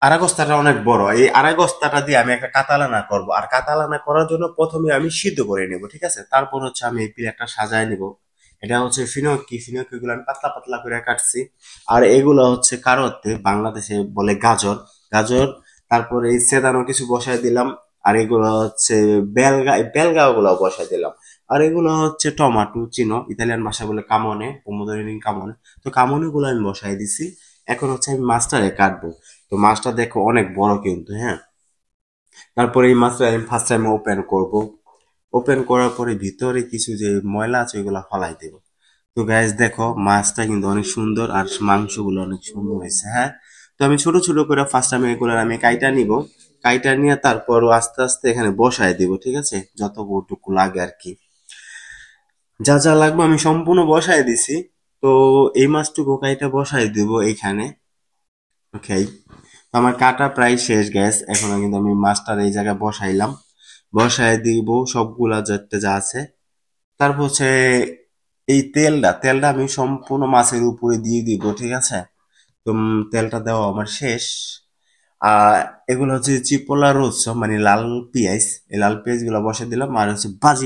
আরাগোস্তাটা অনেক বড়। এই আরাগোস্তাটা দিয়ে আমি একটা কাতালানা করব, আর কাতালানা করার জন্য প্রথমে আমি সিদ্ধ করে নেব, ঠিক আছে? তারপর হচ্ছে আমি এই প্লেটটা সাজায় নিব। এটা হচ্ছে ফিনকি, ফিনকি গুলো আমি পাতলা পাতলা করে কাটছি। আর এগুলো হচ্ছে কারোতে বাংলাদেশে বলে গাজর, গাজর। তারপরে এই সেদানো কিছু বসায় দিলাম। আর এগুলো হচ্ছে বেলগা, বেলগা গুলো বসায় দিলাম। আর এগুলো হচ্ছে টমাটো, চিনো ইতালিয়ান ভাষা বলে কামনে, পোমোদরিনি কামনে। তো কামনে গুলো আমি বসাই দিছি। এখন হচ্ছে আমি মাছটারে কাটবো। তো মাছটা দেখো অনেক বড় কিন্তু, হ্যাঁ। তারপরে এই মাছটা আমি ফার্স্ট টাইম ওপেন করব। ওপেন করার পরে ভিতরে কিছু যে ময়লা আছে ওইগুলো ফালাই দেব। তো গাইস দেখো মাছটা কিন্তু অনেক সুন্দর, আর মাংসগুলো অনেক সুন্দর হয়েছে, হ্যাঁ। তো আমি ছোট ছোট করে ফার্স্ট টাইম এগুলো আমি কাইটা নিব। কাইটা নিয়ে তারপর আস্তে আস্তে এখানে বসায় দিব, ঠিক আছে, যতটুকু লাগে আর কি। যা যা লাগবে আমি সম্পূর্ণ বসায় দিছি। তো এই মাছটুকু কাইটা বসায় দিব এইখানে। ওকে। আমার কাটা প্রায় শেষ গ্যাস, এখন কিন্তু আমি মাছটার এই জায়গায় বসাইলাম। বসায় দিব সবগুলা যাতে যা আছে। তারপর হচ্ছে এই তেলটা তেলটা আমি সম্পূর্ণ মাছের উপরে দিয়ে দিব, ঠিক আছে? তো তেলটা দেওয়া আমার শেষ। আর এগুলো হচ্ছে চিপোলা রসুন মানে লাল পেঁয়াজ, এই লাল পেঁয়াজ গুলো বসে দিলাম, আর হচ্ছে ভাজি